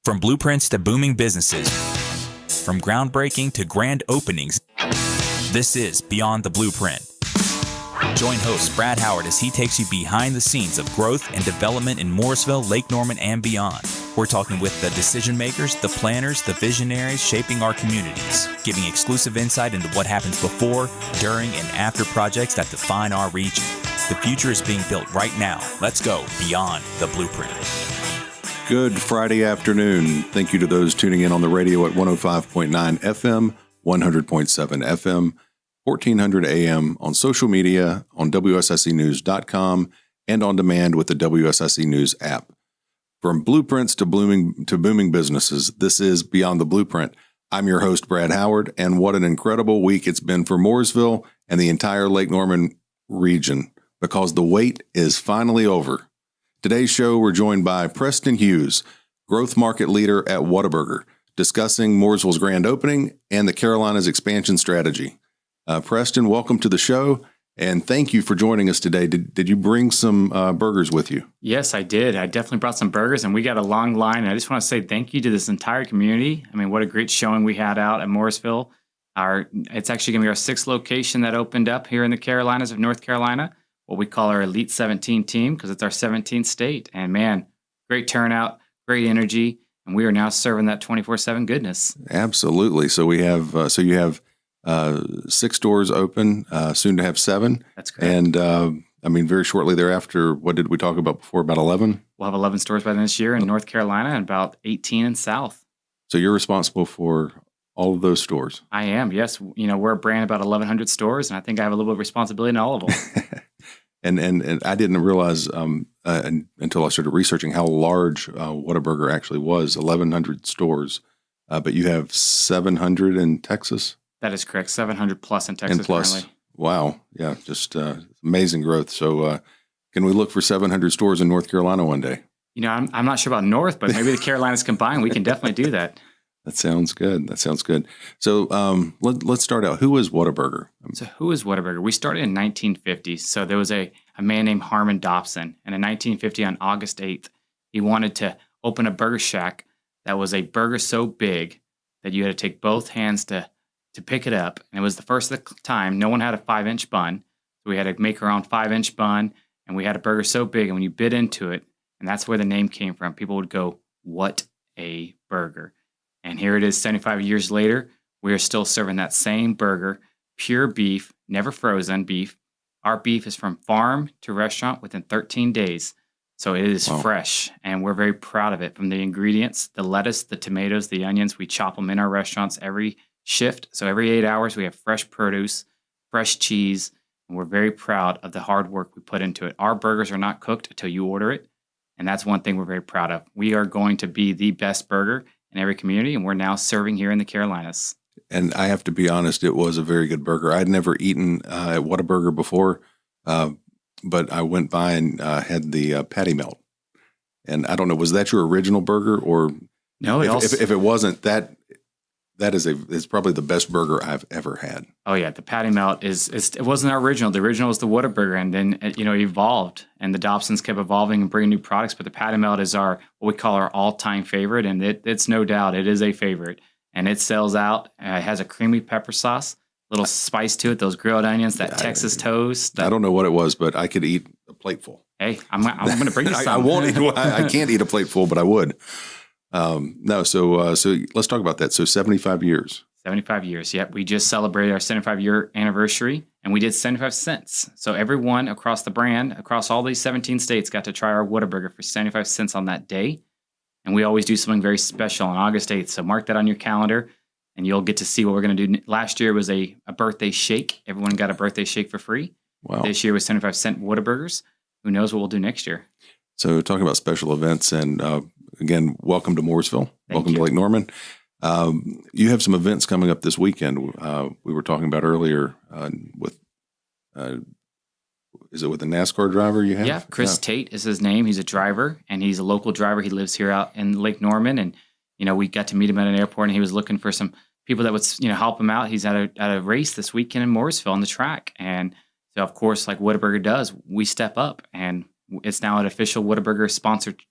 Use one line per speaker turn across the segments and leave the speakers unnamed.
From blueprints to booming businesses, from groundbreaking to grand openings, this is Beyond the Blueprint. Join host Brad Howard as he takes you behind the scenes of growth and development in Mooresville, Lake Norman, and beyond. We're talking with the decision makers, the planners, the visionaries shaping our communities, giving exclusive insight into what happens before, during, and after projects that define our region. The future is being built right now. Let's go beyond the blueprint.
Good Friday afternoon. Thank you to those tuning in on the radio at 105.9 FM, 100.7 FM, 1400 AM, on social media, on WSSEnews.com, and on demand with the WSSE News app. From blueprints to booming businesses, this is Beyond the Blueprint. I'm your host, Brad Howard, and what an incredible week it's been for Mooresville and the entire Lake Norman region, because the wait is finally over. Today's show, we're joined by Preston Hughes, growth market leader at Whataburger, discussing Mooresville's grand opening and the Carolinas expansion strategy. Preston, welcome to the show, and thank you for joining us today. Did you bring some burgers with you?
Yes, I did. I definitely brought some burgers, and we got a long line. And I just want to say thank you to this entire community. I mean, what a great showing we had out at Mooresville. It's actually going to be our sixth location that opened up here in the Carolinas of North Carolina, what we call our Elite 17 team, because it's our 17th state. And man, great turnout, great energy, and we are now serving that 24/7 goodness.
Absolutely. So we have, you have 6 stores open, soon to have 7.
That's correct.
And very shortly thereafter, what did we talk about before? About 11?
We'll have 11 stores by the end of this year in North Carolina and about 18 in South.
So you're responsible for all of those stores?
I am, yes. You know, we're a brand about 1,100 stores, and I think I have a little bit of responsibility in all of them.
And I didn't realize until I started researching how large Whataburger actually was, 1,100 stores, but you have 700 in Texas?
That is correct, 700 plus in Texas currently.
Wow, yeah, just amazing growth. So can we look for 700 stores in North Carolina one day?
You know, I'm not sure about North, but maybe the Carolinas combined, we can definitely do that.
That sounds good. So let's start out. Who is Whataburger?
So who is Whataburger? We started in 1950. So there was a man named Harmon Dobson. And in 1950, on August 8th, he wanted to open a burger shack that was a burger so big that you had to take both hands to pick it up. And it was the first time no one had a 5-inch bun. So we had to make our own 5-inch bun. And we had a burger so big. And when you bit into it, and that's where the name came from, people would go, "What a burger." And here it is 75 years later, we are still serving that same burger, pure beef, never frozen beef. Our beef is from farm to restaurant within 13 days. So it is fresh, and we're very proud of it. From the ingredients, the lettuce, the tomatoes, the onions, we chop them in our restaurants every shift. So every 8 hours, we have fresh produce, fresh cheese, and we're very proud of the hard work we put into it. Our burgers are not cooked until you order it, and that's one thing we're very proud of. We are going to be the best burger in every community, and we're now serving here in the Carolinas.
And I have to be honest, it was a very good burger. I'd never eaten at Whataburger before, but I went by and had the patty melt. And I don't know, was that your original burger? Or
no?
If it wasn't, that is probably the best burger I've ever had.
Oh yeah, the patty melt it wasn't our original. The original was the Whataburger, and then it evolved, and the Dobsons kept evolving and bringing new products. But the patty melt is what we call our all-time favorite, and it's no doubt it is a favorite, and it sells out. It has a creamy pepper sauce, little spice to it, those grilled onions, that Texas toast.
I don't know what it was, but I could eat a plateful.
Hey, I'm going to bring you some.
I won't eat. I can't eat a plateful, but I would. So let's talk about that. So 75 years.
75 years, yep. We just celebrated our 75-year anniversary, and we did 75 cents. So everyone across the brand, across all these 17 states, got to try our Whataburger for 75 cents on that day. And we always do something very special on August 8th. So mark that on your calendar, and you'll get to see what we're going to do. Last year was a birthday shake. Everyone got a birthday shake for free.
Wow.
This year was 75-cent Whataburgers. Who knows what we'll do next year?
So talking about special events, and again, welcome to Mooresville. Welcome to Lake Norman. You have some events coming up this weekend. We were talking about earlier with, is it with a NASCAR driver you have?
Yeah, Chris Tate is his name. He's a driver, and he's a local driver. He lives here out in Lake Norman, and we got to meet him at an airport, and he was looking for some people that would help him out. He's at a race this weekend in Mooresville on the track, and so of course, like Whataburger does, we step up, and it's now an official Whataburger sponsored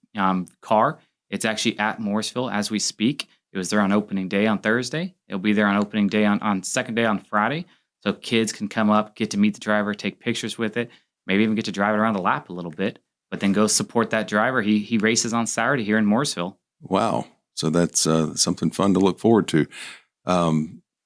car. It's actually at Mooresville as we speak. It was there on opening day on Thursday. It'll be there on opening day on second day on Friday. So kids can come up, get to meet the driver, take pictures with it, maybe even get to drive it around the lap a little bit, but then go support that driver. He races on Saturday here in Mooresville.
Wow. So that's something fun to look forward to.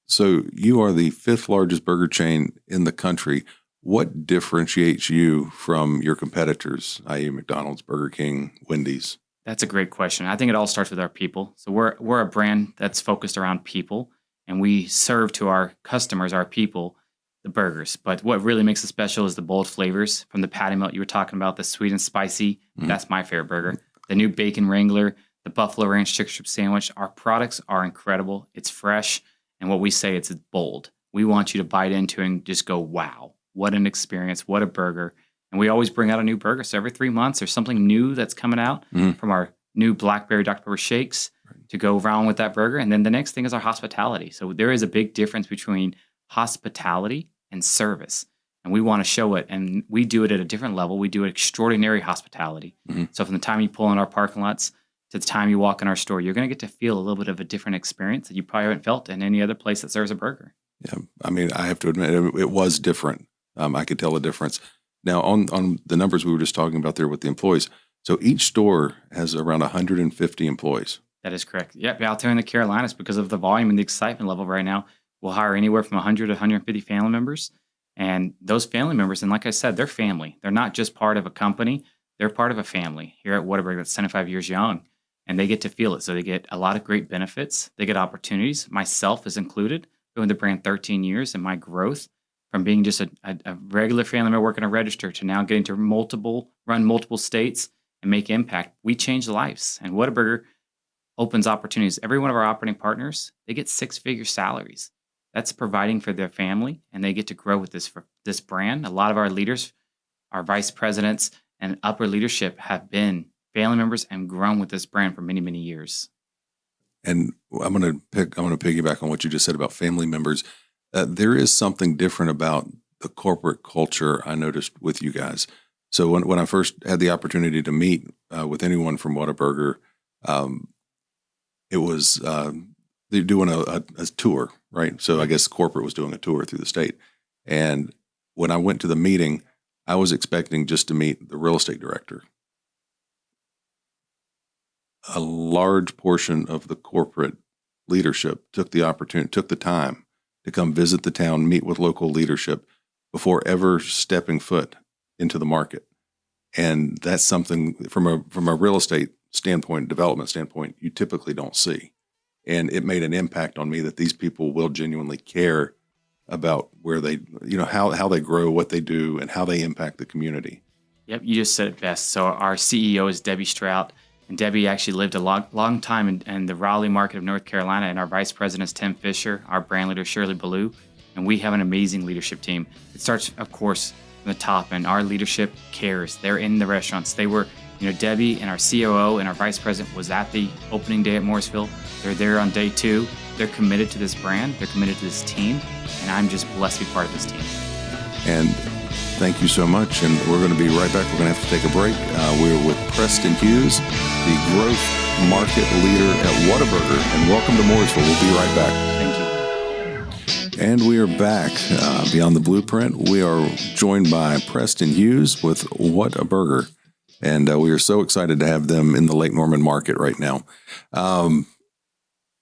So you are the 5th largest burger chain in the country. What differentiates you from your competitors, i.e. McDonald's, Burger King, Wendy's?
That's a great question. I think it all starts with our people. So we're a brand that's focused around people, and we serve to our customers, our people, the burgers. But what really makes it special is the bold flavors from the patty melt you were talking about, the sweet and spicy. That's my favorite burger. The new Bacon Wrangler, the Buffalo Ranch Chicken Strip Sandwich. Our products are incredible. It's fresh. And what we say, it's bold. We want you to bite into and just go, wow, what an experience, what a burger. And we always bring out a new burger. So every 3 months, there's something new that's coming out from our new Blackberry Dr. Pepper shakes to go around with that burger. And then the next thing is our hospitality. So there is a big difference between hospitality and service. And we want to show it. And we do it at a different level. We do extraordinary hospitality. So from the time you pull in our parking lots to the time you walk in our store, you're going to get to feel a little bit of a different experience that you probably haven't felt in any other place that serves a burger.
Yeah. I mean, I have to admit, it was different. I could tell the difference. Now, on the numbers we were just talking about there with the employees, so each store has around 150 employees.
That is correct. Yep, out there in the Carolinas, because of the volume and the excitement level right now, we'll hire anywhere from 100 to 150 family members. And those family members, and like I said, they're family. They're not just part of a company. They're part of a family here at Whataburger that's 75 years young. And they get to feel it. So they get a lot of great benefits. They get opportunities. Myself is included. Been with the brand 13 years, and my growth from being just a regular family member working a register to now getting to run multiple states and make impact. We change lives. And Whataburger opens opportunities. Every one of our operating partners, they get 6-figure salaries. That's providing for their family, and they get to grow with this brand. A lot of our leaders, our vice presidents, and upper leadership have been family members and grown with this brand for many, many years.
And I'm going to piggyback on what you just said about family members. There is something different about the corporate culture I noticed with you guys. So when I first had the opportunity to meet with anyone from Whataburger, it was they're doing a tour, right? So I guess corporate was doing a tour through the state. And when I went to the meeting, I was expecting just to meet the real estate director. A large portion of the corporate leadership took the time to come visit the town, meet with local leadership before ever stepping foot into the market. And that's something from a real estate standpoint, development standpoint, you typically don't see. And it made an impact on me that these people will genuinely care about where they, how they grow, what they do, and how they impact the community.
Yep, you just said it best. So our CEO is Debbie Strout, and Debbie actually lived a long time in the Raleigh market of North Carolina, and our vice president is Tim Fisher, our brand leader Shirley Ballou, and we have an amazing leadership team. It starts, of course, from the top, and our leadership cares. They're in the restaurants. They were, Debbie and our COO and our vice president was at the opening day at Mooresville. They're there on day 2. They're committed to this brand. They're committed to this team, and I'm just blessed to be part of this team.
And thank you so much. And we're going to be right back. We're going to have to take a break. We're with Preston Hughes, the growth market leader at Whataburger. And welcome to Mooresville. We'll be right back.
Thank you.
And we are back. Beyond the Blueprint, we are joined by Preston Hughes with Whataburger. And we are so excited to have them in the Lake Norman market right now.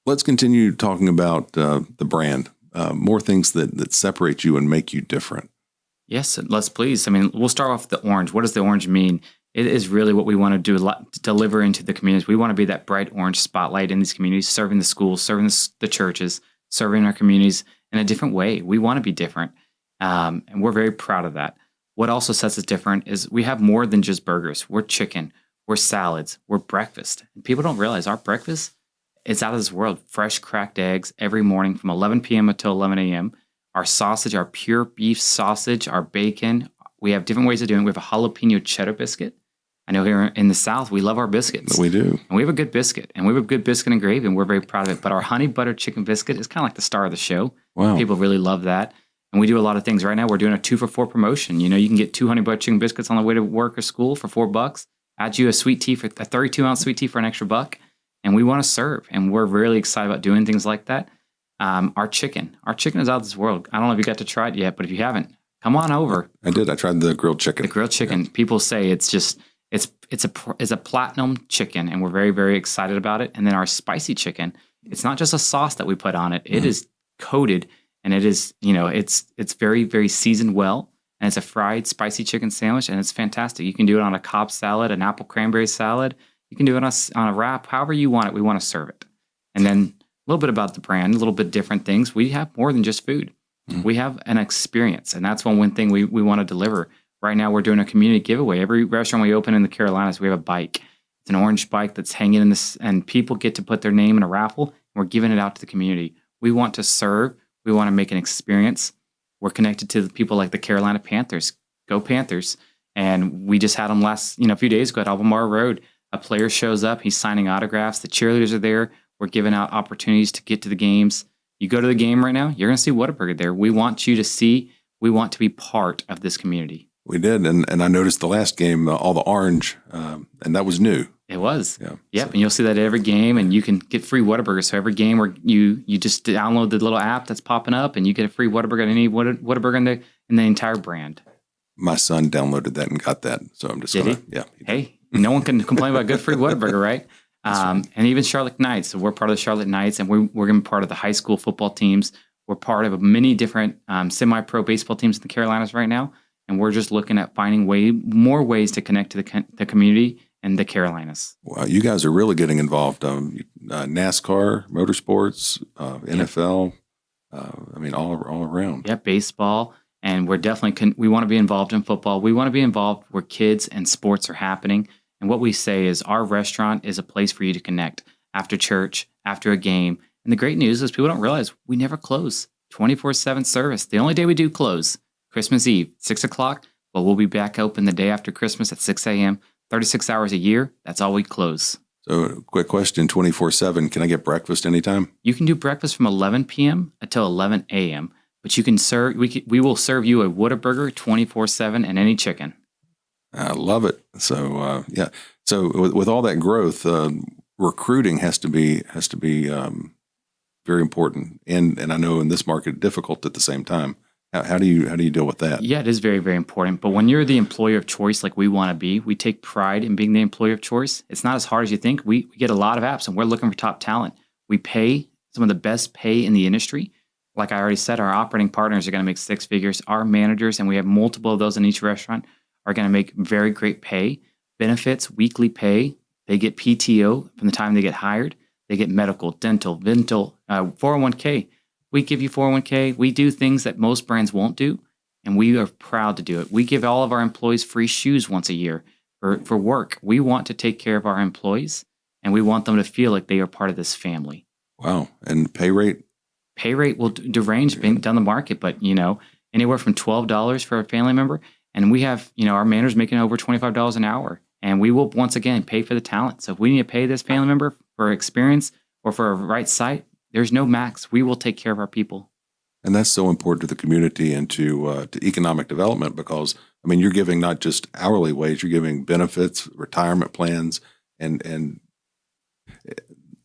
Let's continue talking about the brand, more things that separate you and make you different.
Yes, let's please. I mean, we'll start off with the orange. What does the orange mean? It is really what we want to do, deliver into the communities. We want to be that bright orange spotlight in these communities, serving the schools, serving the churches, serving our communities in a different way. We want to be different, and we're very proud of that. What also sets us different is we have more than just burgers. We're chicken, we're salads, we're breakfast. And people don't realize our breakfast is out of this world. Fresh cracked eggs every morning from 11 p.m. until 11 a.m. Our sausage, our pure beef sausage, our bacon. We have different ways of doing it. We have a jalapeno cheddar biscuit. I know here in the South, we love our biscuits.
We do.
And we have a good biscuit. And we have a good biscuit and gravy, and we're very proud of it. But our honey butter chicken biscuit is kind of like the star of the show.
Wow.
People really love that. And we do a lot of things. Right now, we're doing a 2-for-4 promotion. You can get 2 honey butter chicken biscuits on the way to work or school for $4. add you a 32-ounce sweet tea for an extra $1. And we want to serve. And we're really excited about doing things like that. Our chicken is out of this world. I don't know if you got to try it yet, but if you haven't, come on over.
I did. I tried the grilled chicken.
The grilled chicken. Yeah. People say it's a platinum chicken, and we're very, very excited about it. And then our spicy chicken, it's not just a sauce that we put on it. It is coated, and it is, it's very, very seasoned well. And it's a fried spicy chicken sandwich, and it's fantastic. You can do it on a Cobb salad, an apple cranberry salad. You can do it on a wrap, however you want it. We want to serve it. And then a little bit about the brand, a little bit different things. We have more than just food. We have an experience, and that's one thing we want to deliver. Right now, we're doing a community giveaway. Every restaurant we open in the Carolinas, we have a bike. It's an orange bike that's hanging in this, and people get to put their name in a raffle, and we're giving it out to the community. We want to serve. We want to make an experience. We're connected to the people like the Carolina Panthers. Go Panthers. And we just had them a few days ago at Albemarle Road. A player shows up. He's signing autographs. The cheerleaders are there. We're giving out opportunities to get to the games. You go to the game right now, you're going to see Whataburger there. We want you to see. We want to be part of this community.
We did. And I noticed the last game, all the orange, and that was new.
It was.
Yeah.
Yep. So. And you'll see that at every game, and you can get free Whataburger. So every game where you just download the little app that's popping up, and you get a free Whataburger at any Whataburger in the entire brand.
My son downloaded that and got that. So I'm just going to, yeah.
Hey, no one can complain about good free Whataburger, right? Right. And even Charlotte Knights. So we're part of the Charlotte Knights, and we're going to be part of the high school football teams. We're part of many different semi-pro baseball teams in the Carolinas right now, and we're just looking at finding more ways to connect to the community and the Carolinas.
Wow, you guys are really getting involved. NASCAR, motorsports, NFL. All around.
Yeah, baseball, and we're definitely we want to be involved in football. We want to be involved where kids and sports are happening. And what we say is our restaurant is a place for you to connect after church, after a game. And the great news is people don't realize we never close. 24/7 service. The only day we do close, Christmas Eve, 6 o'clock, but we'll be back open the day after Christmas at 6 a.m., 36 hours a year. That's all we close.
So quick question, 24/7, can I get breakfast anytime?
You can do breakfast from 11 p.m. until 11 a.m., but you can serve. We will serve you a Whataburger 24/7 and any chicken.
I love it. So yeah. So with all that growth, recruiting has to be very important, and I know in this market difficult at the same time. How do you deal with that?
Yeah, it is very, very important. But when you're the employer of choice, like we want to be, we take pride in being the employer of choice. It's not as hard as you think. We get a lot of apps, and we're looking for top talent. We pay some of the best pay in the industry. Like I already said, our operating partners are going to make 6 figures. Our managers, and we have multiple of those in each restaurant, are going to make very great pay, benefits, weekly pay. They get PTO from the time they get hired. They get medical, dental, 401k. We give you 401k. We do things that most brands won't do, and we are proud to do it. We give all of our employees free shoes once a year for work. We want to take care of our employees, and we want them to feel like they are part of this family.
Wow. And pay rate?
Pay rate will range down the market, but anywhere from $12 for a family member. And we have, our managers making over $25 an hour. And we will, once again, pay for the talent. So if we need to pay this family member for experience or for a right site, there's no max. We will take care of our people.
And that's so important to the community and to economic development because, you're giving not just hourly wage, you're giving benefits, retirement plans, and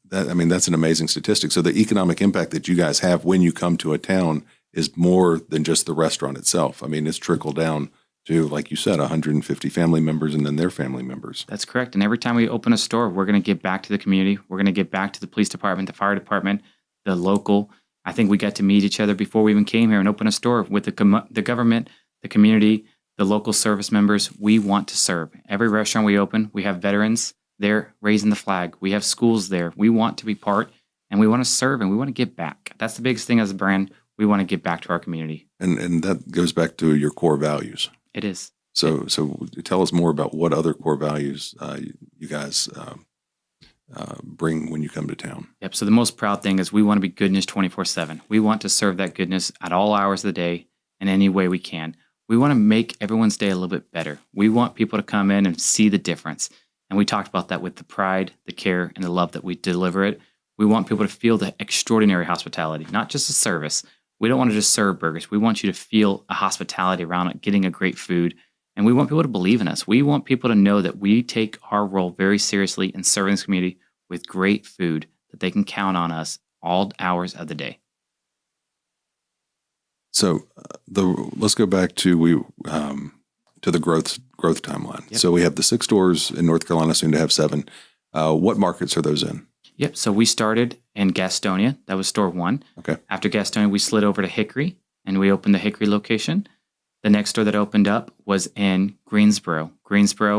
that's an amazing statistic. So the economic impact that you guys have when you come to a town is more than just the restaurant itself. It's trickled down to, like you said, 150 family members and then their family members.
That's correct. And every time we open a store, we're going to give back to the community. We're going to give back to the police department, the fire department, the local. I think we got to meet each other before we even came here and open a store with the government, the community, the local service members. We want to serve. Every restaurant we open, we have veterans there raising the flag. We have schools there. We want to be part, and we want to serve, and we want to give back. That's the biggest thing as a brand. We want to give back to our community.
And that goes back to your core values.
It is.
So tell us more about what other core values you guys bring when you come to town.
Yep. So the most proud thing is we want to be goodness 24/7. We want to serve that goodness at all hours of the day in any way we can. We want to make everyone's day a little bit better. We want people to come in and see the difference. And we talked about that with the pride, the care, and the love that we deliver it. We want people to feel the extraordinary hospitality, not just a service. We don't want to just serve burgers. We want you to feel a hospitality around it, getting a great food. And we want people to believe in us. We want people to know that we take our role very seriously in serving this community with great food, that they can count on us all hours of the day.
So let's go back to the growth timeline.
Yep.
So we have the 6 stores in North Carolina, soon to have 7. What markets are those in?
Yep. So we started in Gastonia. That was store 1.
Okay.
After Gastonia, we slid over to Hickory, and we opened the Hickory location. The next store that opened up was in Greensboro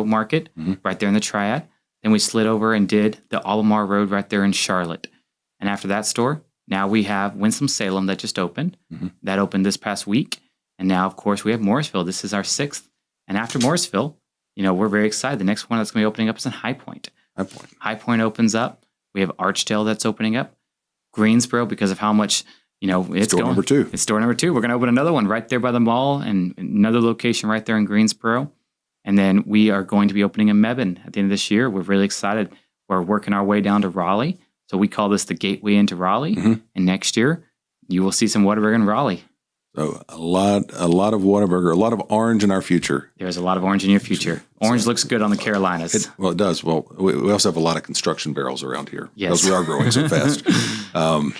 Market, right there in the Triad. Then we slid over and did the Albemarle Road right there in Charlotte. And after that store, now we have Winston-Salem that just opened. That opened this past week. And now, of course, we have Mooresville. This is our 6th. And after Mooresville, we're very excited. The next one that's going to be opening up is in High Point. High Point opens up. We have Archdale that's opening up. Greensboro, because of how much, it's
store number 2.
It's store number 2. We're going to open another one right there by the mall and another location right there in Greensboro. And then we are going to be opening in Mebane at the end of this year. We're really excited. We're working our way down to Raleigh. So we call this the gateway into Raleigh. And next year, you will see some Whataburger in Raleigh.
So a lot of Whataburger, a lot of orange in our future.
There's a lot of orange in your future. Orange looks good on the Carolinas.
It does. Well, we also have a lot of construction barrels around here because
Yes.
we are growing so fast. So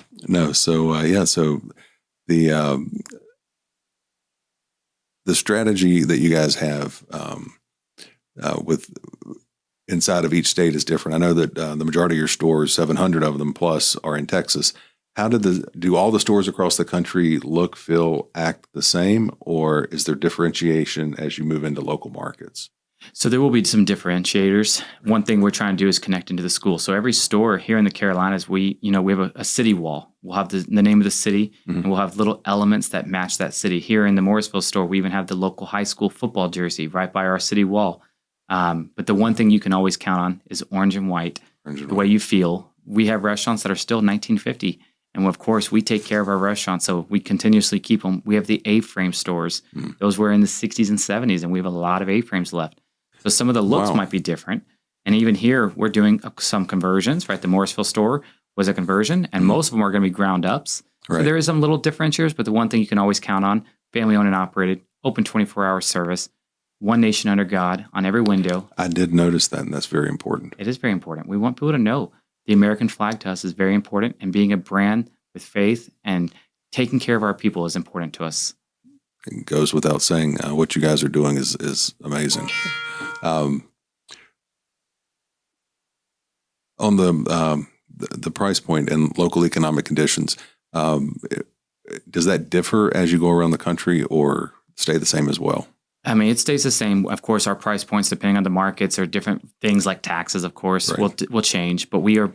the strategy that you guys have with inside of each state is different. I know that the majority of your stores, 700 of them plus, are in Texas. How do all the stores across the country look, feel, act the same, or is there differentiation as you move into local markets?
So there will be some differentiators. One thing we're trying to do is connect into the school. So every store here in the Carolinas, we have a city wall. We'll have the name of the city, and we'll have little elements that match that city. Here in the Mooresville store, we even have the local high school football jersey right by our city wall. But the one thing you can always count on is orange and white, the way you feel. We have restaurants that are still 1950. And of course, we take care of our restaurants, so we continuously keep them. We have the A-frame stores. Those were in the 60s and 70s, and we have a lot of A-frames left. So some of the looks might be different. And even here, we're doing some conversions, right? The Mooresville store was a conversion, and most of them are going to be ground ups. Right. So there is some little differentiators, but the one thing you can always count on, family-owned and operated, open 24-hour service, one nation under God on every window.
I did notice that, and that's very important.
It is very important. We want people to know the American flag to us is very important, and being a brand with faith and taking care of our people is important to us.
It goes without saying. What you guys are doing is amazing. On the price point and local economic conditions, does that differ as you go around the country, or stay the same as well?
I mean, it stays the same. Of course, our price points, depending on the markets, are different. Things like taxes, of course, will change. But we are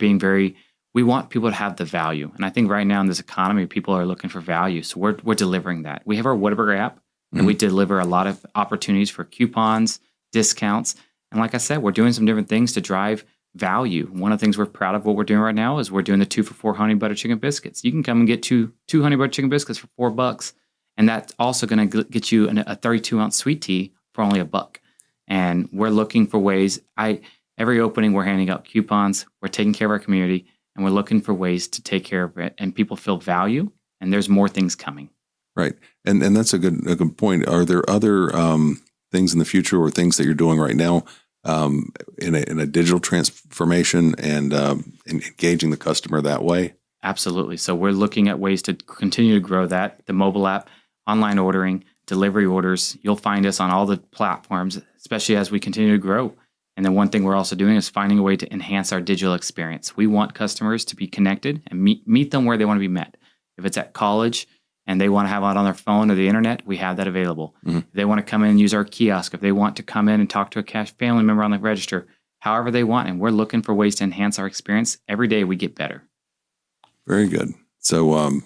we want people to have the value. And I think right now in this economy, people are looking for value. So we're delivering that. We have our Whataburger app, and we deliver a lot of opportunities for coupons, discounts. And like I said, we're doing some different things to drive value. One of the things we're proud of what we're doing right now is we're doing the 2 for $4 honey butter chicken biscuits. You can come and get two honey butter chicken biscuits for $4. And that's also going to get you a 32-ounce sweet tea for only $1. And we're looking for ways. Every opening, we're handing out coupons. We're taking care of our community, and we're looking for ways to take care of it. And people feel value, and there's more things coming.
Right, and that's a good point. Are there other things in the future, or things that you're doing right now in a digital transformation and engaging the customer that way? Absolutely.
So we're looking at ways to continue to grow that. The mobile app, online ordering, delivery orders. You'll find us on all the platforms, especially as we continue to grow. And then one thing we're also doing is finding a way to enhance our digital experience. We want customers to be connected and meet them where they want to be met. If it's at college and they want to have it on their phone or the internet, we have that available. If they want to come in and use our kiosk, if they want to come in and talk to a cash family member on the register, however they want. And we're looking for ways to enhance our experience. Every day we get better.
Very good. So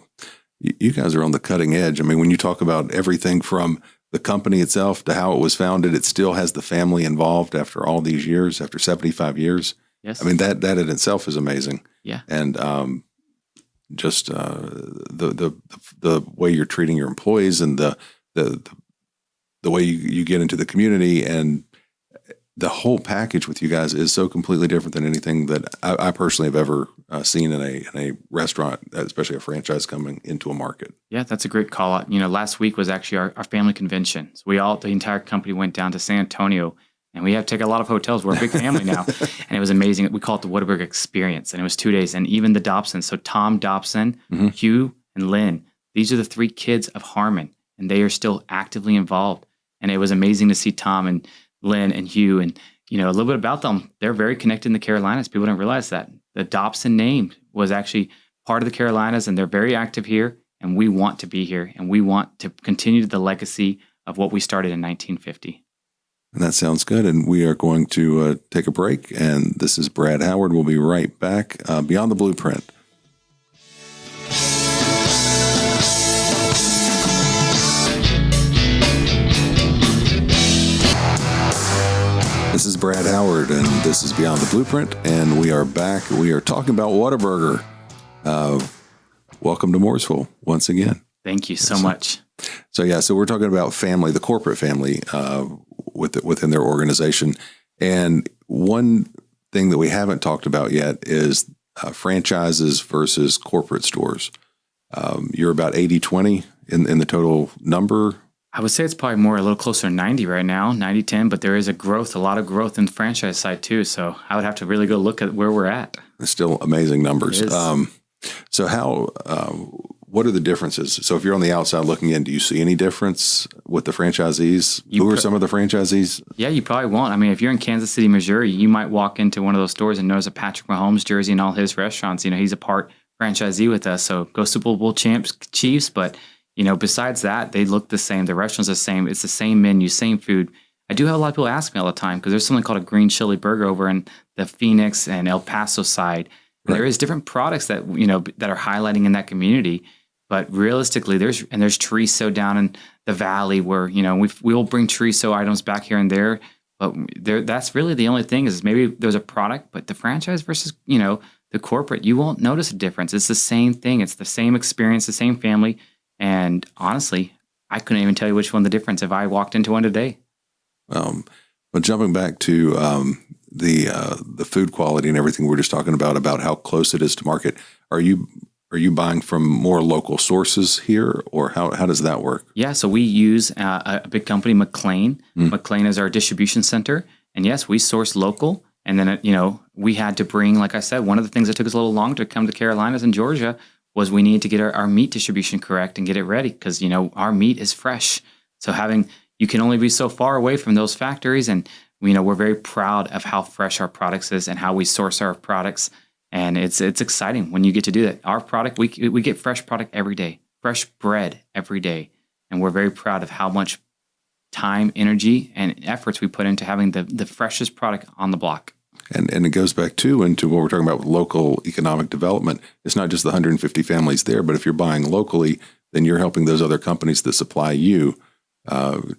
you guys are on the cutting edge. I mean, when you talk about everything from the company itself to how it was founded, it still has the family involved after all these years, after 75 years.
Yes.
I mean, that in itself is amazing.
Yeah.
And just the way you're treating your employees and the way you get into the community, and the whole package with you guys is so completely different than anything that I personally have ever seen in a restaurant, especially a franchise coming into a market.
Yeah, that's a great call out. Last week was actually our family convention. So the entire company went down to San Antonio, and we have to take a lot of hotels. We're a big family now. And it was amazing. We call it the Whataburger experience. And it was 2 days. And even the Dobsons, so Tom Dobson, Hugh, and Lynn, these are the 3 kids of Harmon, and they are still actively involved. And it was amazing to see Tom and Lynn and Hugh, and a little bit about them. They're very connected in the Carolinas. People don't realize that. The Dobson name was actually part of the Carolinas, and they're very active here, and we want to be here, and we want to continue the legacy of what we started in 1950.
And that sounds good. And we are going to take a break. And this is Brad Howard. We'll be right back. Beyond the Blueprint. This is Brad Howard, and this is Beyond the Blueprint. And we are back. We are talking about Whataburger. Welcome to Mooresville once again.
Thank you so much.
So we're talking about family, the corporate family within their organization. And one thing that we haven't talked about yet is franchises versus corporate stores. You're about 80-20 in the total number.
I would say it's probably more a little closer to 90 right now, 90-10, but there is a lot of growth in the franchise side too. So I would have to really go look at where we're at.
It's still amazing numbers. So what are the differences? So if you're on the outside looking in, do you see any difference with the franchisees? Who are some of the franchisees?
Yeah, you probably won't. I mean, if you're in Kansas City, Missouri, you might walk into one of those stores and notice a Patrick Mahomes jersey in all his restaurants. He's a part franchisee with us. So go Super Bowl champs, Chiefs. But, besides that, they look the same. The restaurant's the same. It's the same menu, same food. I do have a lot of people ask me all the time because there's something called a green chili burger over in the Phoenix and El Paso side. Right. There is different products that, that are highlighting in that community. But realistically, there's chorizo down in the valley where, we'll bring chorizo items back here and there. But that's really the only thing is maybe there's a product, but the franchise versus, the corporate, you won't notice a difference. It's the same thing. It's the same experience, the same family. And honestly, I couldn't even tell you which one the difference if I walked into one today.
But jumping back to the food quality and everything we're just talking about how close it is to market, are you buying from more local sources here, or how does that work?
Yeah, so we use a big company, McLean. McLean is our distribution center. And yes, we source local. And then, we had to bring, like I said, one of the things that took us a little longer to come to Carolinas and Georgia was we needed to get our meat distribution correct and get it ready because, our meat is fresh. So you can only be so far away from those factories. And, we're very proud of how fresh our products is and how we source our products. And it's exciting when you get to do that. Our product, we get fresh product every day, fresh bread every day. And we're very proud of how much time, energy, and efforts we put into having the freshest product on the block.
And it goes back into what we're talking about with local economic development. It's not just the 150 families there, but if you're buying locally, then you're helping those other companies that supply you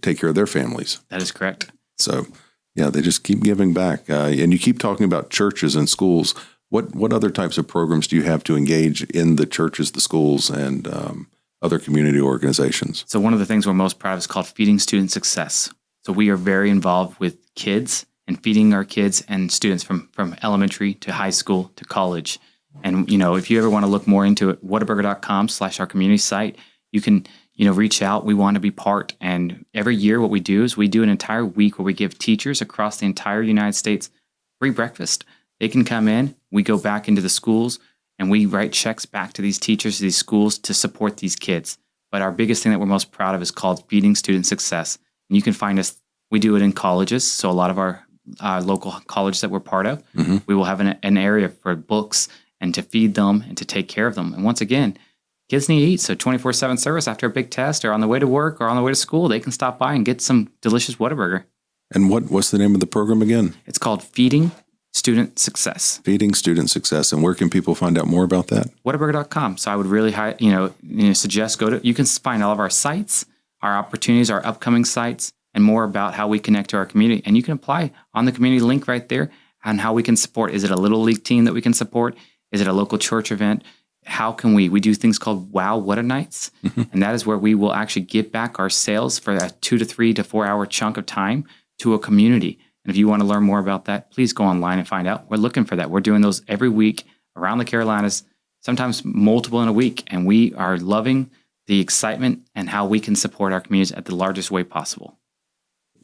take care of their families.
That is correct.
So, they just keep giving back. And you keep talking about churches and schools. What other types of programs do you have to engage in the churches, the schools, and other community organizations?
So one of the things we're most proud of is called Feeding Student Success. So we are very involved with kids and feeding our kids and students from elementary to high school to college. And, if you ever want to look more into it, whataburger.com/our community site, you can, reach out. We want to be part. And every year what we do is we do an entire week where we give teachers across the entire United States free breakfast. They can come in, we go back into the schools, and we write checks back to these teachers, these schools to support these kids. But our biggest thing that we're most proud of is called Feeding Student Success. And you can find us, we do it in colleges. So a lot of our local colleges that we're part of, we will have an area for books and to feed them and to take care of them. And once again, kids need to eat. So 24/7 service after a big test or on the way to work or on the way to school, they can stop by and get some delicious Whataburger.
And what's the name of the program again?
It's called Feeding Student Success.
Feeding Student Success. And where can people find out more about that?
Whataburger.com. So I would really suggest you can find all of our sites, our opportunities, our upcoming sites, and more about how we connect to our community. And you can apply on the community link right there on how we can support. Is it a little league team that we can support? Is it a local church event? How can we do things called Wow What a Nights. And that is where we will actually give back our sales for a 2 to 3 to 4 hour chunk of time to a community. And if you want to learn more about that, please go online and find out. We're looking for that. We're doing those every week around the Carolinas, sometimes multiple in a week. And we are loving the excitement and how we can support our communities at the largest way possible.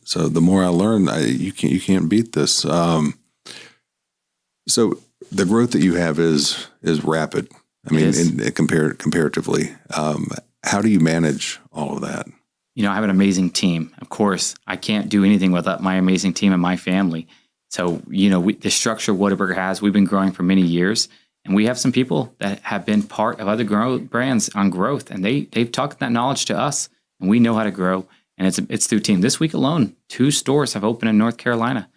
So the more I learn, you can't beat this. So the growth that you have is rapid. I mean, comparatively, how do you manage all of that?
I have an amazing team. Of course, I can't do anything without my amazing team and my family. So, the structure Whataburger has, we've been growing for many years, and we have some people that have been part of other brands on growth, and they've talked that knowledge to us, and we know how to grow. And it's through team. This week alone, 2 stores have opened in North Carolina.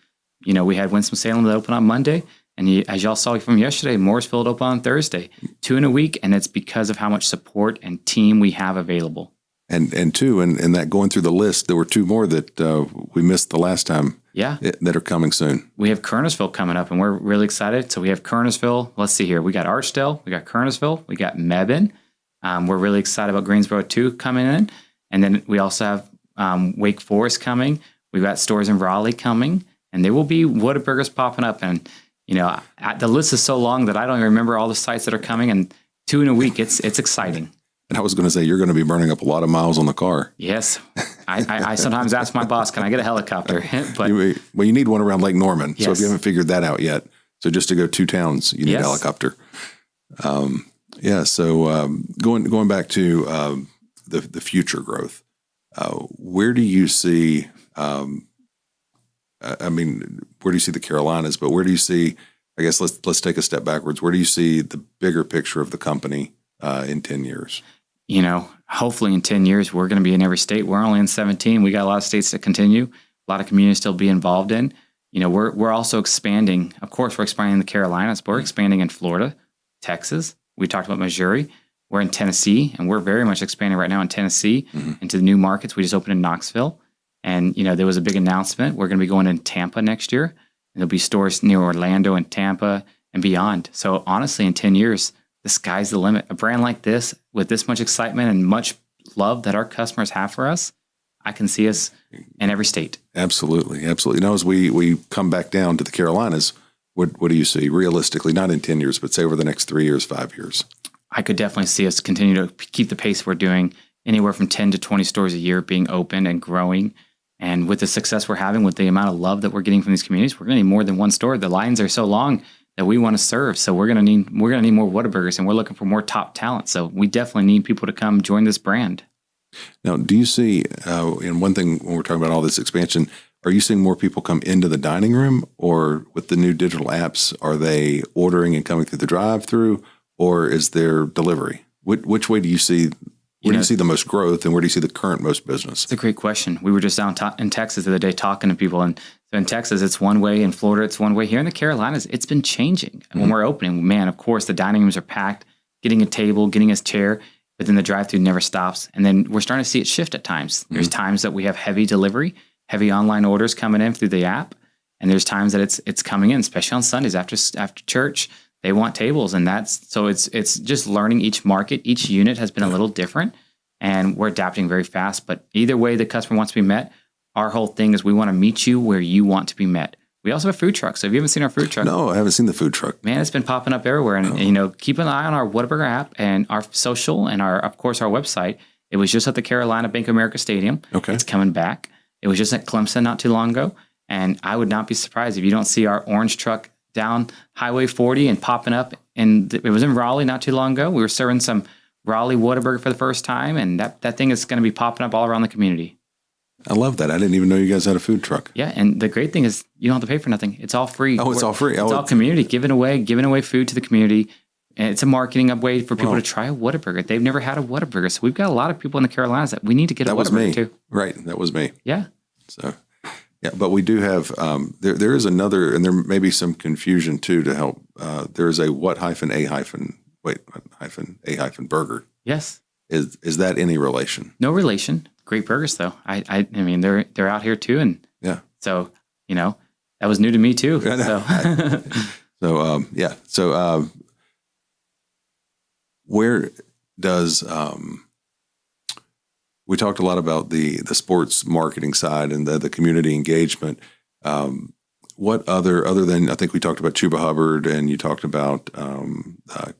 We had Winston-Salem that opened on Monday. And as y'all saw from yesterday, Mooresville opened on Thursday. 2 in a week. And it's because of how much support and team we have available.
And that going through the list, there were 2 more that we missed the last time.
Yeah.
That are coming soon.
We have Kernersville coming up, and we're really excited. So we have Kernersville. Let's see here. We got Archdale. We got Kernersville. We got Mebane. We're really excited about Greensboro 2 coming in. And then we also have Wake Forest coming. We've got stores in Raleigh coming, and there will be Whataburgers popping up. And the list is so long that I don't even remember all the sites that are coming. And 2 in a week, it's exciting.
And I was going to say you're going to be burning up a lot of miles on the car.
Yes, I sometimes ask my boss, "Can I get a helicopter?" But
you need one around Lake Norman.
Yes.
So if you haven't figured that out yet, so just to go 2 towns, you need a helicopter. So going back to the future growth. Where do you see, where do you see the Carolinas, but where do you see, I guess let's take a step backwards. Where do you see the bigger picture of the company in 10 years?
Hopefully in 10 years, we're going to be in every state. We're only in 17. We got a lot of states to continue, a lot of communities still be involved in. We're also expanding. Of course, we're expanding in the Carolinas, but we're expanding in Florida, Texas. We talked about Missouri. We're in Tennessee, and we're very much expanding right now in Tennessee into the new markets. We just opened in Knoxville, and there was a big announcement. We're going to be going in Tampa next year, and there'll be stores near Orlando and Tampa and beyond. So honestly, in 10 years, the sky's the limit. A brand like this, with this much excitement and much love that our customers have for us, I can see us in every state.
Absolutely. As we come back down to the Carolinas, what do you see realistically, not in 10 years, but say over the next 3 years, 5 years?
I could definitely see us continue to keep the pace we're doing, anywhere from 10 to 20 stores a year being open and growing. And with the success we're having, with the amount of love that we're getting from these communities, we're going to need more than 1 store. The lines are so long that we want to serve. So we're going to need more Whataburgers, and we're looking for more top talent. So we definitely need people to come join this brand.
Now, do you see, and one thing when we're talking about all this expansion, are you seeing more people come into the dining room, or with the new digital apps, are they ordering and coming through the drive-through? Or is there delivery? Which way do you see? Where do you see the most growth, and where do you see the current most business?
It's a great question. We were just down in Texas the other day talking to people, and so in Texas it's one way, in Florida it's one way. Here in the Carolinas, it's been changing. And when we're opening, man, of course the dining rooms are packed. Getting a table, getting a chair, but then the drive-through never stops. And then we're starting to see it shift at times. There's times that we have heavy delivery, heavy online orders coming in through the app, and there's times that it's coming in, especially on Sundays after church. They want tables, and it's just learning each market. Each unit has been a little different, and we're adapting very fast. But either way the customer wants to be met, our whole thing is we want to meet you where you want to be met. We also have food trucks. So if you haven't seen our food truck,
no, I haven't seen the food truck.
Man, it's been popping up everywhere. And keep an eye on our Whataburger app and our social and of course our website. It was just at the Carolina Bank of America Stadium.
Okay, it's
coming back. It was just at Clemson not too long ago, and I would not be surprised if you don't see our orange truck down Highway 40 and popping up. And it was in Raleigh not too long ago. We were serving some Raleigh Whataburger for the first time, and that thing is going to be popping up all around the community.
I love that. I didn't even know you guys had a food truck.
Yeah, and the great thing is you don't have to pay for nothing. It's all free.
Oh, it's all free.
It's all community, giving away food to the community. And it's a marketing way for people to try a Whataburger. They've never had a Whataburger. So we've got a lot of people in the Carolinas that we need to get a Whataburger too.
Right, that was me.
Yeah.
So, yeah, but we do have, there is another, and there may be some confusion too to help. There is a burger.
Yes.
Is that any relation?
No relation. Great burgers though. I mean, they're out here too. And
yeah.
So, that was new to me too.
So, where does, we talked a lot about the sports marketing side and the community engagement. What other than, I think we talked about Chuba Hubbard and you talked about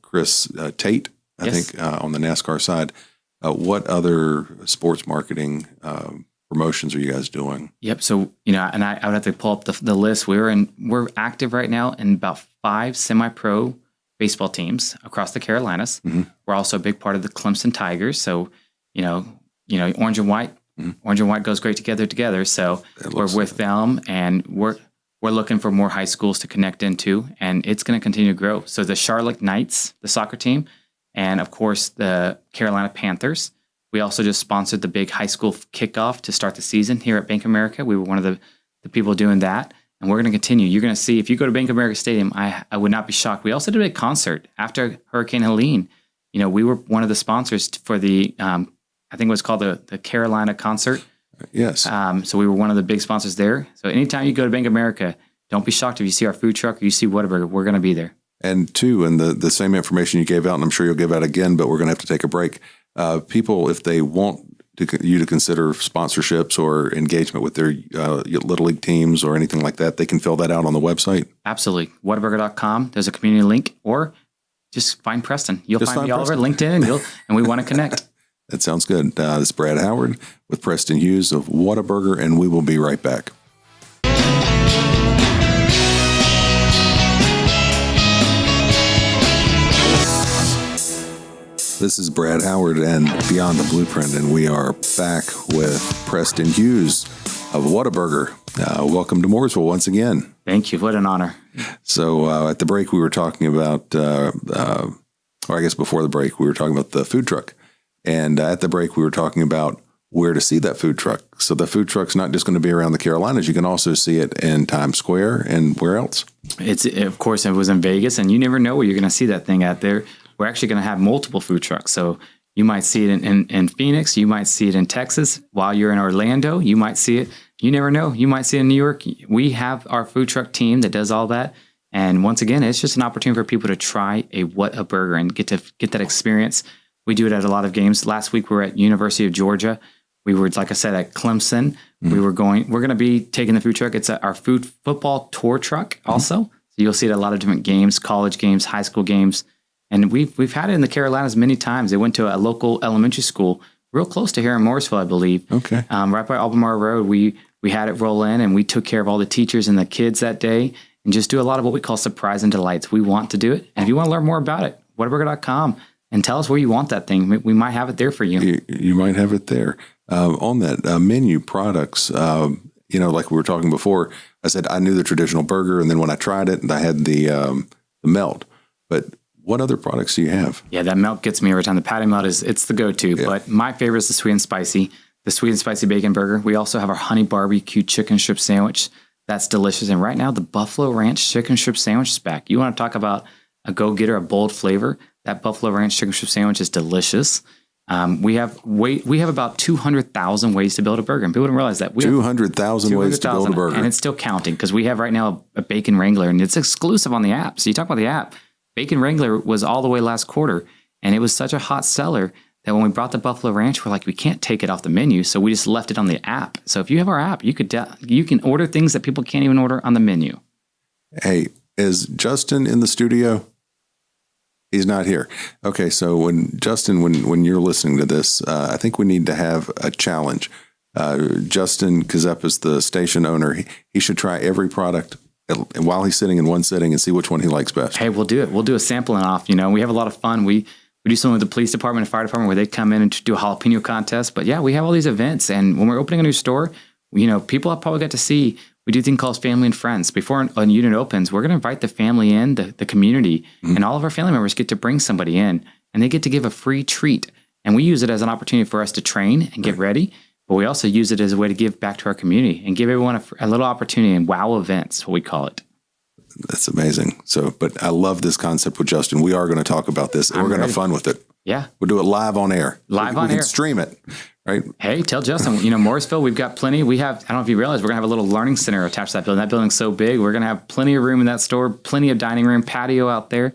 Chris Tate, I think, on the NASCAR side. What other sports marketing promotions are you guys doing?
Yep. So, and I would have to pull up the list. We're active right now in about 5 semi-pro baseball teams across the Carolinas. Mm-hmm. We're also a big part of the Clemson Tigers. So, orange and white. Mm-hmm. Orange and white goes great together. So we're with them, and we're looking for more high schools to connect into, and it's going to continue to grow. So the Charlotte Knights, the soccer team, and of course the Carolina Panthers. We also just sponsored the big high school kickoff to start the season here at Bank of America. We were one of the people doing that, and we're going to continue. You're going to see, if you go to Bank of America Stadium, I would not be shocked. We also did a big concert after Hurricane Helene. We were one of the sponsors for the, I think it was called the Carolina concert.
Yes.
So we were one of the big sponsors there. So anytime you go to Bank of America, don't be shocked if you see our food truck or you see Whataburger. We're going to be there. And
the same information you gave out, and I'm sure you'll give out again, but we're going to have to take a break. People, if they want you to consider sponsorships or engagement with their Little League teams or anything like that, they can fill that out on the website?
Absolutely. Whataburger.com. There's a community link, or just find Preston. You'll find me all over LinkedIn, and we want to connect.
That sounds good. This is Brad Howard with Preston Hughes of Whataburger, and we will be right back. This is Brad Howard and Beyond the Blueprint, and we are back with Preston Hughes of Whataburger. Welcome to Mooresville once again.
Thank you. What an honor.
So at the break, we were talking about, or I guess before the break, we were talking about the food truck. And at the break, we were talking about where to see that food truck. So the food truck's not just going to be around the Carolinas. You can also see it in Times Square and where else?
Of course, it was in Vegas, and you never know where you're going to see that thing out there. We're actually going to have multiple food trucks. So you might see it in Phoenix. You might see it in Texas. While you're in Orlando, you might see it. You never know. You might see it in New York. We have our food truck team that does all that. And once again, it's just an opportunity for people to try a Whataburger and get that experience. We do it at a lot of games. Last week, we were at University of Georgia. We were, like I said, at Clemson. Mm-hmm. We're going to be taking the food truck. It's our football tour truck also. Mm-hmm. So you'll see it at a lot of different games, college games, high school games. And we've had it in the Carolinas many times. They went to a local elementary school real close to here in Mooresville, I believe.
Okay.
Right by Albemarle Road. We had it roll in, and we took care of all the teachers and the kids that day and just do a lot of what we call surprise and delights. We want to do it. And if you want to learn more about it, Whataburger.com, and tell us where you want that thing. We might have it there for you.
You might have it there. On that menu products, like we were talking before, I said I knew the traditional burger, and then when I tried it, I had the melt. But what other products do you have?
Yeah, that melt gets me every time. The patty melt it's the go-to. Yeah. But my favorite is the sweet and spicy bacon burger. We also have our honey barbecue chicken strip sandwich. That's delicious. And right now, the Buffalo Ranch chicken strip sandwich is back. You want to talk about a go-getter, a bold flavor? That Buffalo Ranch chicken strip sandwich is delicious. We have about 200,000 ways to build a burger, and people don't realize that.
200,000 ways to build a burger,
and it's still counting because we have right now a Bacon Wrangler, and it's exclusive on the app. So you talk about the app. Bacon Wrangler was all the way last quarter, and it was such a hot seller that when we brought the Buffalo Ranch, we're like, we can't take it off the menu, so we just left it on the app. So if you have our app, you can order things that people can't even order on the menu.
Hey, is Justin in the studio? He's not here. Okay, so when you're listening to this, I think we need to have a challenge. Justin Kazep is the station owner. He should try every product while he's sitting in one sitting and see which one he likes best.
Hey, we'll do it. We'll do a sampling off. We have a lot of fun. We do something with the police department and fire department where they come in and do a jalapeno contest. But yeah, we have all these events. And when we're opening a new store, people have probably got to see, we do a thing called Family and Friends. Before a unit opens, we're going to invite the family in, the community, mm-hmm. and all of our family members get to bring somebody in, and they get to give a free treat. And we use it as an opportunity for us to train and get ready, but we also use it as a way to give back to our community and give everyone a little opportunity in wow events, what we call it.
That's amazing. But I love this concept with Justin. We are going to talk about this, and we're going to have fun with it.
Yeah.
We'll do it live on air.
We can
stream it, right?
Hey, tell Justin, Mooresville, we've got plenty. I don't know if you realize, we're going to have a little learning center attached to that building. That building's so big. We're going to have plenty of room in that store, plenty of dining room, patio out there.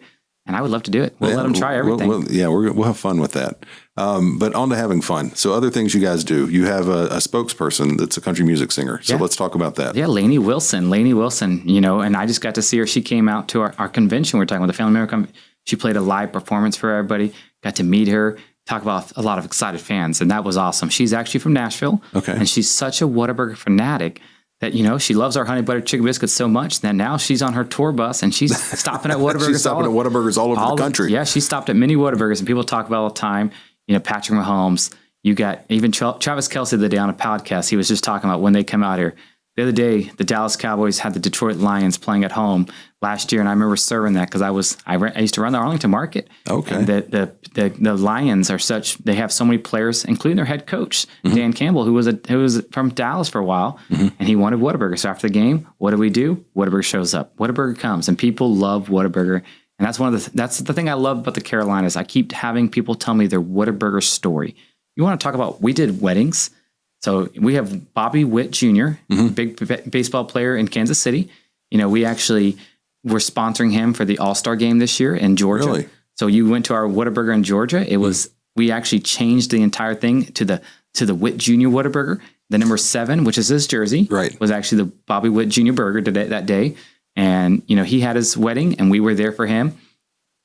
And I would love to do it. We'll let them try everything.
We'll have fun with that. But on to having fun. So other things you guys do. You have a spokesperson that's a country music singer. So let's talk about that.
Yeah, Lainey Wilson, and I just got to see her. She came out to our convention. We're talking about the Family Member Convention. She played a live performance for everybody. Got to meet her, talk about a lot of excited fans, and that was awesome. She's actually from Nashville.
Okay.
And she's such a Whataburger fanatic that, she loves our honey butter chicken biscuits so much that now she's on her tour bus and she's stopping at Whataburgers.
She's stopping at Whataburgers all over the country.
Yeah, she stopped at many Whataburgers, and people talk about all the time, Patrick Mahomes. You got even Travis Kelce the other day on a podcast. He was just talking about when they come out here. The other day, the Dallas Cowboys had the Detroit Lions playing at home last year, and I remember serving that because I used to run the Arlington Market.
Okay.
And the Lions are they have so many players, including their head coach, Dan Campbell, who was from Dallas for a while, and he wanted Whataburger. So after the game, what do? Whataburger shows up. Whataburger comes, and people love Whataburger. And that's the thing I love about the Carolinas. I keep having people tell me their Whataburger story. You want to talk about, we did weddings. So we have Bobby Witt Jr., big baseball player in Kansas City. We actually were sponsoring him for the All-Star game this year in Georgia.
Really?
So you went to our Whataburger in Georgia. We actually changed the entire thing to the Witt Jr. Whataburger. The number 7, which is his jersey, was actually the Bobby Witt Jr. burger that day. And, he had his wedding and we were there for him.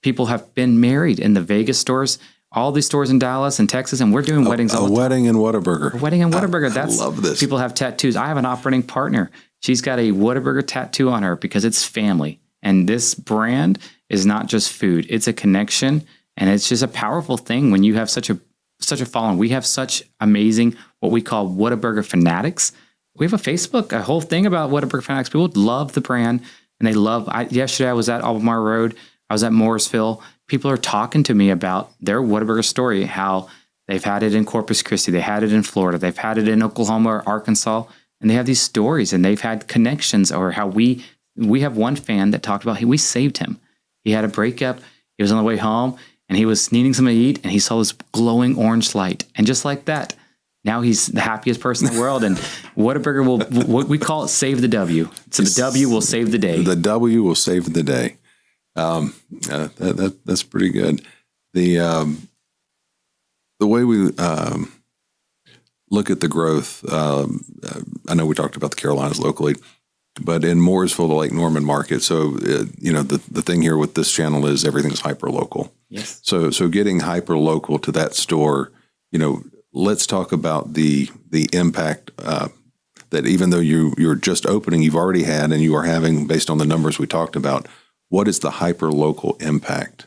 People have been married in the Vegas stores, all these stores in Dallas and Texas, and we're doing weddings all the time.
A wedding in Whataburger.
A wedding in Whataburger.
I love this.
People have tattoos. I have an operating partner. She's got a Whataburger tattoo on her because it's family. And this brand is not just food. It's a connection, and it's just a powerful thing when you have such a following. We have such amazing, what we call Whataburger fanatics. We have a Facebook, a whole thing about Whataburger fanatics. People love the brand, and they love. Yesterday I was at Albemarle Road. I was at Mooresville. People are talking to me about their Whataburger story, how they've had it in Corpus Christi, they had it in Florida, they've had it in Oklahoma or Arkansas, and they have these stories, and they've had connections, or how we have one fan that talked about, we saved him. He had a breakup. He was on the way home, and he was needing something to eat, and he saw this glowing orange light. And just like that, now he's the happiest person in the world. And Whataburger what we call it, save the W. So the W will save the day.
The W will save the day. That's pretty good. The way we look at the growth, I know we talked about the Carolinas locally, but in Mooresville, the Lake Norman market. So, the thing here with this channel is everything's hyper local.
Yes.
So getting hyper local to that store, let's talk about the impact that even though you're just opening, you've already had, and you are having based on the numbers we talked about. What is the hyper local impact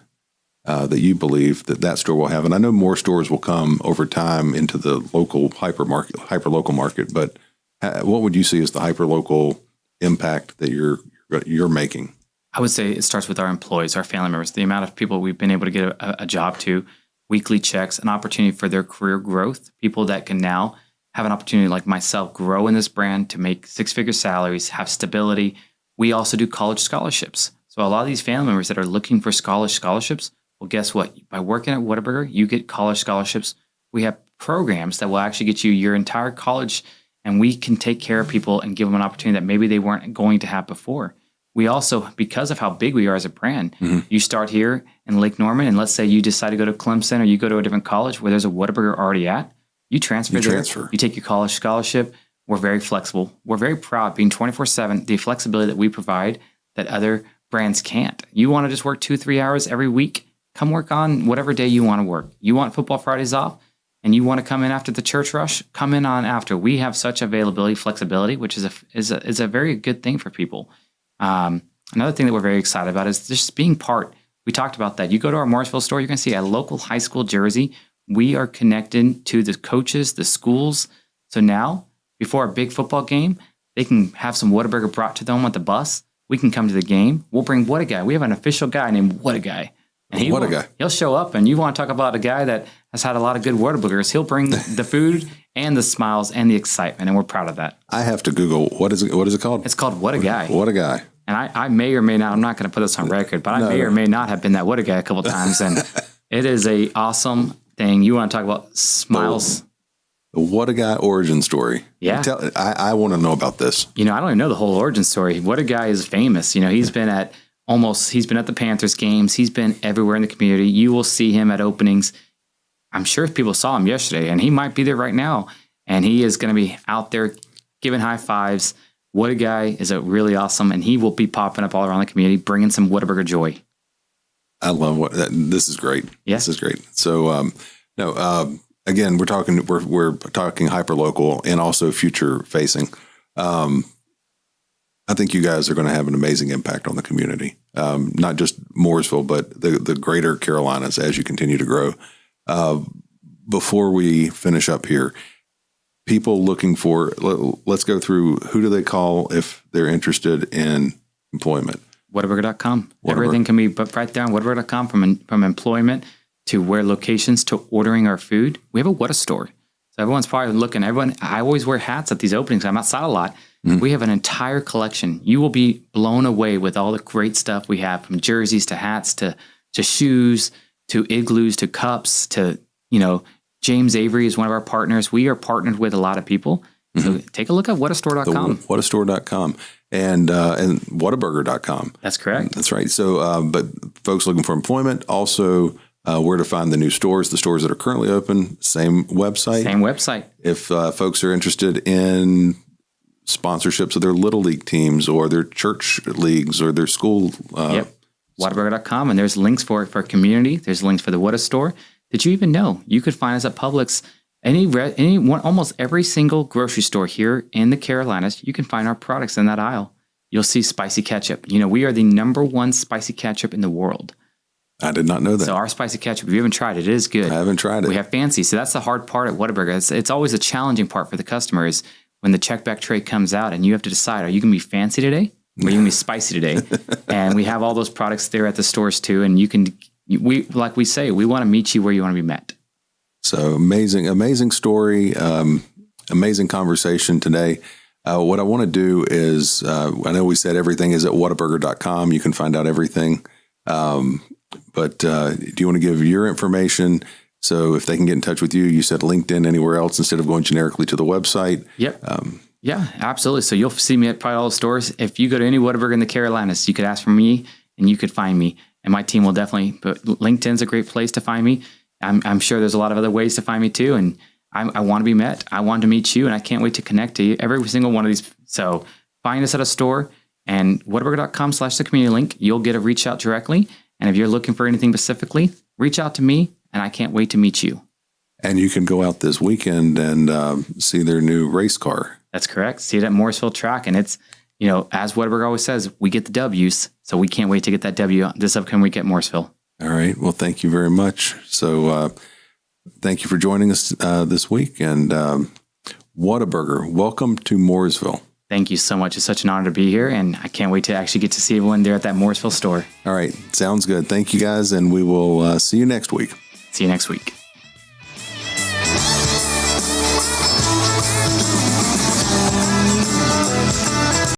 that you believe that store will have? And I know more stores will come over time into the local hyper local market, but what would you see as the hyper local impact that you're making?
I would say it starts with our employees, our family members, the amount of people we've been able to get a job to, weekly checks, an opportunity for their career growth, people that can now have an opportunity like myself, grow in this brand to make 6-figure salaries, have stability. We also do college scholarships. So a lot of these family members that are looking for scholarships, well, guess what? By working at Whataburger, you get college scholarships. We have programs that will actually get you your entire college, and we can take care of people and give them an opportunity that maybe they weren't going to have before. We also, because of how big we are as a brand, you start here in Lake Norman, and let's say you decide to go to Clemson or you go to a different college where there's a Whataburger already at, you transfer there. You take your college scholarship. We're very flexible. We're very proud being 24/7, the flexibility that we provide that other brands can't. You want to just work 2-3 hours every week? Come work on whatever day you want to work. You want football Fridays off and you want to come in after the church rush? Come in on after. We have such availability, flexibility, which is a very good thing for people. Another thing that we're very excited about is just being part. We talked about that. You go to our Mooresville store, you're going to see a local high school jersey. We are connected to the coaches, the schools. So now, before a big football game, they can have some Whataburger brought to them on the bus. We can come to the game. We'll bring What a Guy. We have an official guy named What a Guy. And he'll show up, and you want to talk about a guy that has had a lot of good Whataburgers. He'll bring the food and the smiles and the excitement, and we're proud of that.
I have to Google, what is it called?
It's called What a Guy.
What a Guy.
And I may or may not, I'm not going to put this on record, but I may or may not have been that What a Guy a couple of times, and it is a awesome thing. You want to talk about smiles.
The What a Guy origin story.
Yeah.
I want to know about this.
I don't even know the whole origin story. What a Guy is famous. He's been at he's been at the Panthers games. He's been everywhere in the community. You will see him at openings. I'm sure if people saw him yesterday, and he might be there right now, and he is going to be out there giving high fives. What a guy. Is a really awesome, and he will be popping up all around the community, bringing some Whataburger joy.
I love this is great.
Yeah.
This is great. So, again, we're talking hyper local and also future facing. I think you guys are going to have an amazing impact on the community, not just Mooresville, but the greater Carolinas as you continue to grow. Before we finish up here, people looking for, let's go through, who do they call if they're interested in employment?
Whataburger.com. Everything can be right there on Whataburger.com, from employment to where locations to ordering our food. We have a Whata store. So everyone's probably looking. I always wear hats at these openings. I'm outside a lot. Mm-hmm. We have an entire collection. You will be blown away with all the great stuff we have, from jerseys to hats to shoes to igloos to cups to, James Avery is one of our partners. We are partnered with a lot of people. So take a look at whatastore.com.
Whatastore.com and Whataburger.com.
That's correct.
That's right. So, but folks looking for employment, also where to find the new stores, the stores that are currently open, same website.
Same website.
If folks are interested in sponsorships of their Little League teams or their church leagues or their school.
Yep. Whataburger.com. And there's links for community. There's links for the Whata store. Did you even know you could find us at Publix? Almost every single grocery store here in the Carolinas, you can find our products in that aisle. You'll see spicy ketchup. We are the #1 spicy ketchup in the world.
I did not know that.
So our spicy ketchup, if you haven't tried it, it is good.
I haven't tried it.
We have fancy. So that's the hard part at Whataburger. It's always a challenging part for the customer is when the check back tray comes out and you have to decide, are you going to be fancy today or are you going to be spicy today? And we have all those products there at the stores too. And like we say, we want to meet you where you want to be met.
So amazing story, amazing conversation today. What I want to do is, I know we said everything is at whataburger.com. You can find out everything. But do you want to give your information? So if they can get in touch with you, you said LinkedIn, anywhere else instead of going generically to the website.
Yep. Yeah, absolutely. So you'll see me at probably all the stores. If you go to any Whataburger in the Carolinas, you could ask for me and you could find me. And my team will definitely, but LinkedIn's a great place to find me. I'm sure there's a lot of other ways to find me too. And I want to be met. I want to meet you and I can't wait to connect to you. Every single one of these. So find us at a store and whataburger.com/the community link. You'll get a reach out directly. And if you're looking for anything specifically, reach out to me and I can't wait to meet you.
And you can go out this weekend and see their new race car.
That's correct. See it at Mooresville track. And it's, as Whataburger always says, we get the W's. So we can't wait to get that W this upcoming week at Mooresville.
All right. Well, thank you very much. So thank you for joining us this week. And Whataburger, welcome to Mooresville.
Thank you so much. It's such an honor to be here. And I can't wait to actually get to see everyone there at that Mooresville store.
All right. Sounds good. Thank you, guys. And we will see you next week.
See you next week.